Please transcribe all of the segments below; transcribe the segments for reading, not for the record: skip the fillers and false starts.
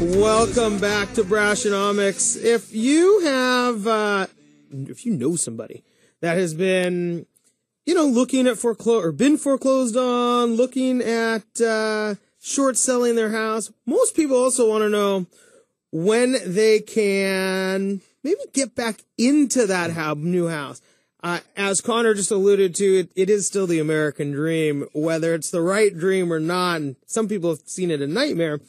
Welcome back to Brashonomics. If you have, if you know somebody that has been, looking at been foreclosed on, looking at short selling their house, most people also want to know when they can maybe get back into that new house. As Connor just alluded to, it is still the American dream, whether it's the right dream or not. And some people have seen it a nightmare.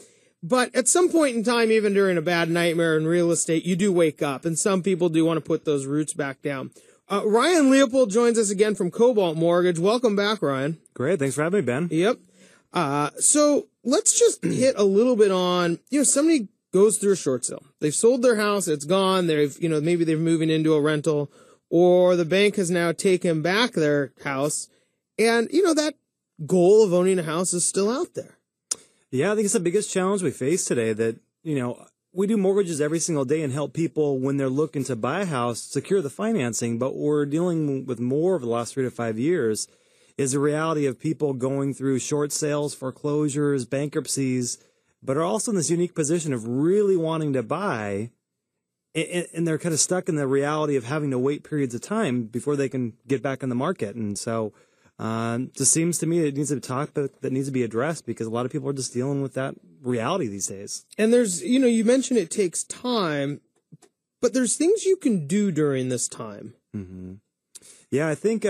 But at some point in time, even during a bad nightmare in real estate, you do wake up. And some people do want to put those roots back down. Ryan Leopold joins us again from Cobalt Mortgage. Welcome back, Ryan. Great. Thanks for having me, Ben. Yep. So let's just hit a little bit on, somebody goes through a short sale. They've sold their house. It's gone. Maybe they're moving into a rental, or the bank has now taken back their house. And, that goal of owning a house is still out there. Yeah, I think it's the biggest challenge we face today that, we do mortgages every single day and help people when they're looking to buy a house, secure the financing. But what we're dealing with more over the last 3 to 5 years is the reality of people going through short sales, foreclosures, bankruptcies, but are also in this unique position of really wanting to buy. And they're kind of stuck in the reality of having to wait periods of time before they can get back in the market. And so just seems to me it needs to be talked about, that needs to be addressed, because a lot of people are just dealing with that reality these days. And there's, you mentioned it takes time, but there's things you can do during this time. Mm-hmm. Yeah, I think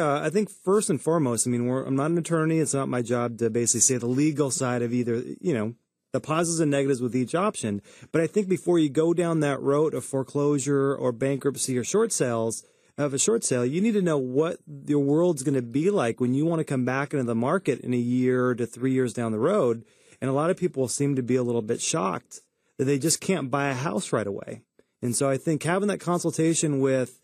first and foremost, I'm not an attorney. It's not my job to basically say the legal side of either, the positives and negatives with each option. But I think before you go down that road of foreclosure or bankruptcy or short sale, you need to know what your world's going to be like when you want to come back into the market in a year to 3 years down the road. And a lot of people seem to be a little bit shocked that they just can't buy a house right away. And so I think having that consultation with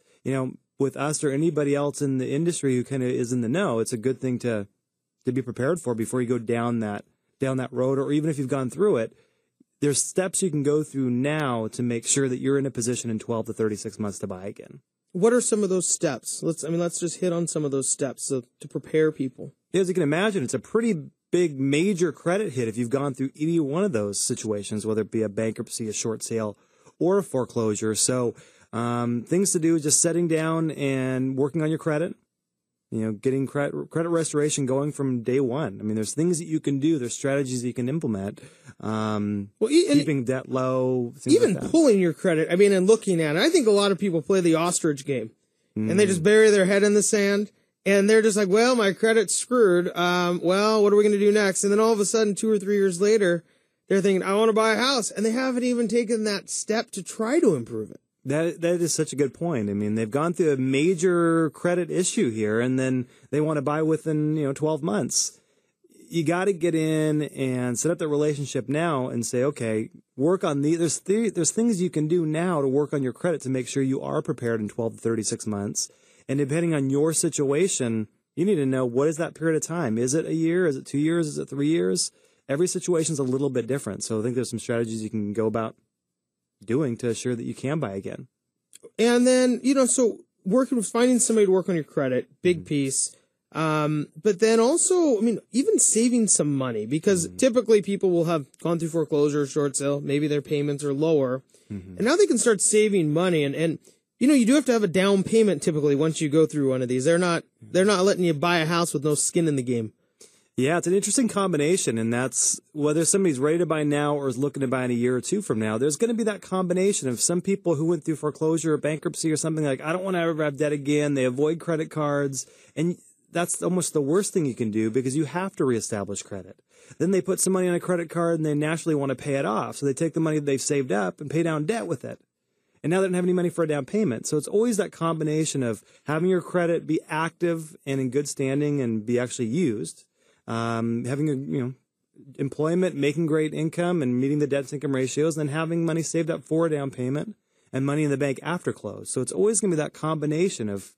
us or anybody else in the industry who kind of is in the know, it's a good thing to be prepared for before you go down that road. Or even if you've gone through it, there's steps you can go through now to make sure that you're in a position in 12 to 36 months to buy again. What are some of those steps? Let's just hit on some of those steps to prepare people. As you can imagine, it's a pretty big major credit hit if you've gone through any one of those situations, whether it be a bankruptcy, a short sale, or a foreclosure. So things to do is just setting down and working on your credit, getting credit restoration going from day one. There's things that you can do. There's strategies that you can implement. Keeping debt low. Even like pulling your credit, and looking at it. I think a lot of people play the ostrich game, and they just bury their head in the sand, and they're just like, well, my credit's screwed. Well, what are we going to do next? And then all of a sudden, 2 or 3 years later, they're thinking, I want to buy a house, and they haven't even taken that step to try to improve it. That is such a good point. They've gone through a major credit issue here, and then they want to buy within 12 months. You got to get in and set up the relationship now and say, okay, work on there's things you can do now to work on your credit to make sure you are prepared in 12 to 36 months. And depending on your situation, you need to know, what is that period of time? Is it a year? Is it 2 years? Is it 3 years? Every situation is a little bit different. So I think there's some strategies you can go about doing to assure that you can buy again. And then, so finding somebody to work on your credit, big piece. But then also, even saving some money, because typically people will have gone through foreclosure or short sale. Maybe their payments are lower, and now they can start saving money. And you do have to have a down payment typically once you go through one of these. They're not letting you buy a house with no skin in the game. Yeah, it's an interesting combination, and that's whether somebody's ready to buy now or is looking to buy in a year or two from now. There's going to be that combination of some people who went through foreclosure or bankruptcy or something like, I don't want to ever have debt again. They avoid credit cards, and that's almost the worst thing you can do, because you have to reestablish credit. Then they put some money on a credit card and they naturally want to pay it off. So they take the money they've saved up and pay down debt with it. And now they don't have any money for a down payment. So it's always that combination of having your credit be active and in good standing and be actually used. Having employment, making great income and meeting the debt to income ratios, and then having money saved up for a down payment and money in the bank after close. So it's always going to be that combination of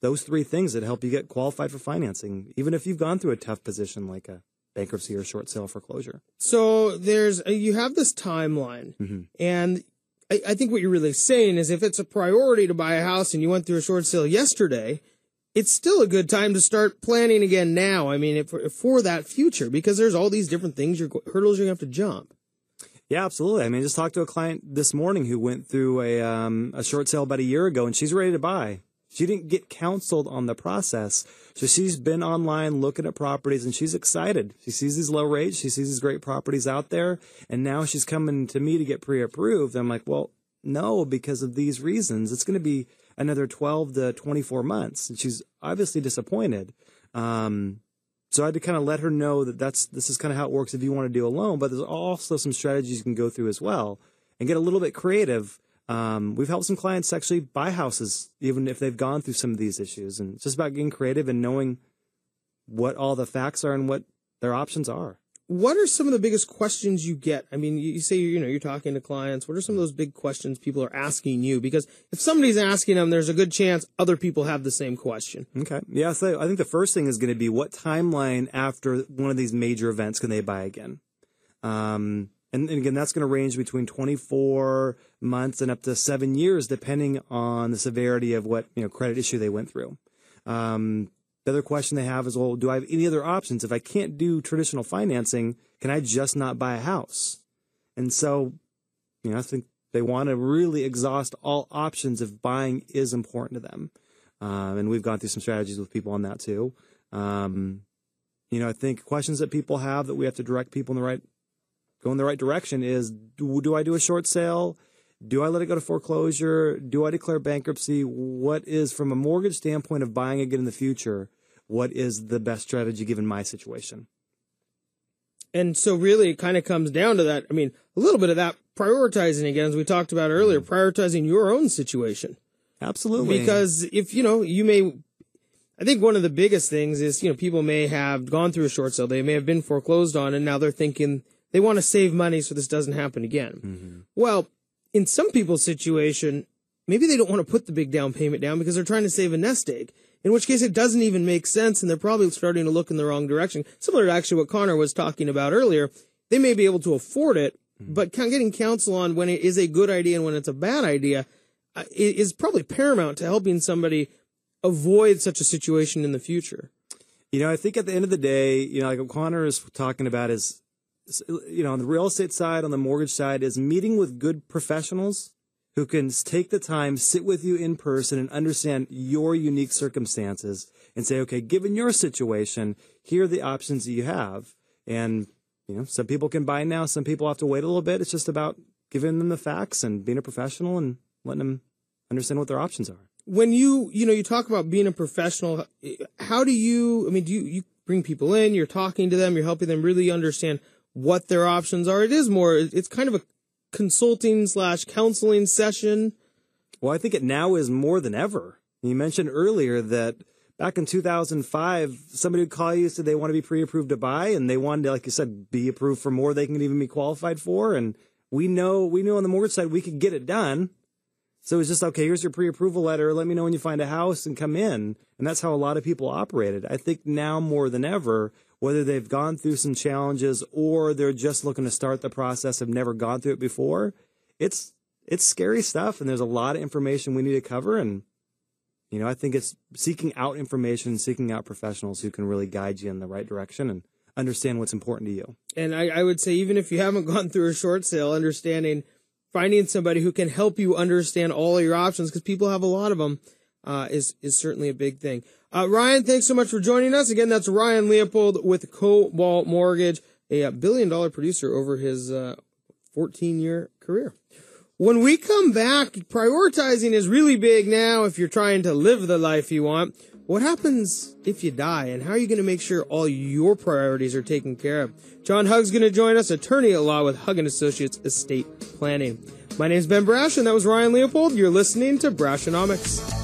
those three things that help you get qualified for financing, even if you've gone through a tough position like a bankruptcy or short sale foreclosure. So you have this timeline, and I think what you're really saying is if it's a priority to buy a house and you went through a short sale yesterday, it's still a good time to start planning again now. For that future, because there's all these different things, hurdles you have to jump. Yeah, absolutely. I mean, I just talked to a client this morning who went through a short sale about a year ago, and she's ready to buy. She didn't get counseled on the process. So she's been online looking at properties, and she's excited. She sees these low rates. She sees these great properties out there. And now she's coming to me to get pre-approved. I'm like, well, no, because of these reasons. It's going to be another 12 to 24 months. And she's obviously disappointed. So I had to kind of let her know that this is kind of how it works if you want to do a loan. But there's also some strategies you can go through as well and get a little bit creative. We've helped some clients actually buy houses, even if they've gone through some of these issues. And it's just about getting creative and knowing what all the facts are and what their options are. What are some of the biggest questions you get? I mean, you say, you're talking to clients. What are some of those big questions people are asking you? Because if somebody's asking them, there's a good chance other people have the same question. Okay. Yeah. So I think the first thing is going to be what timeline after one of these major events can they buy again? And again, that's going to range between 24 months and up to 7 years, depending on the severity of what, credit issue they went through. The other question they have is, well, do I have any other options? If I can't do traditional financing, can I just not buy a house? And so, I think they want to really exhaust all options if buying is important to them. And we've gone through some strategies with people on that too. I think questions that people have that we have to direct people go in the right direction is, do I do a short sale? Do I let it go to foreclosure? Do I declare bankruptcy? What is, from a mortgage standpoint of buying again in the future, what is the best strategy given my situation? And so really it kind of comes down to that. I mean, a little bit of that prioritizing again, as we talked about earlier, prioritizing your own situation. Absolutely. Because if, I think one of the biggest things is, people may have gone through a short sale. They may have been foreclosed on, and now they're thinking they want to save money so this doesn't happen again. Mm-hmm. Well, in some people's situation, maybe they don't want to put the big down payment down because they're trying to save a nest egg, in which case it doesn't even make sense, and they're probably starting to look in the wrong direction. Similar to actually what Connor was talking about earlier. They may be able to afford it, but getting counsel on when it is a good idea and when it's a bad idea is probably paramount to helping somebody avoid such a situation in the future. I think at the end of the day, like what Connor is talking about is, on the real estate side, on the mortgage side, is meeting with good professionals who can take the time, sit with you in person and understand your unique circumstances and say, okay, given your situation, here are the options that you have. And, some people can buy now, some people have to wait a little bit. It's just about giving them the facts and being a professional and letting them understand what their options are. When you talk about being a professional, how do you bring people in, you're talking to them, you're helping them really understand what their options are? It's kind of a consulting / counseling session. Well, I think it now is more than ever. You mentioned earlier that back in 2005, somebody would call you and say they want to be pre-approved to buy, and they wanted to, like you said, be approved for more they can even be qualified for. And we know on the mortgage side we could get it done. So it's just, okay, here's your pre-approval letter. Let me know when you find a house and come in. And that's how a lot of people operated. I think now more than ever, whether they've gone through some challenges or they're just looking to start the process, have never gone through it before, it's scary stuff. And there's a lot of information we need to cover. And, I think it's seeking out information, seeking out professionals who can really guide you in the right direction and understand what's important to you. And I would say, even if you haven't gone through a short sale, finding somebody who can help you understand all of your options, because people have a lot of them, is certainly a big thing. Ryan, thanks so much for joining us. Again, that's Ryan Leopold with Cobalt Mortgage, a $1 billion producer over his 14-year career. When we come back, prioritizing is really big now if you're trying to live the life you want. What happens if you die, and how are you going to make sure all your priorities are taken care of? John Hugg's going to join us, attorney at law with Hugg & Associates Estate Planning. My name's Ben Brash, and that was Ryan Leopold. You're listening to Brashonomics.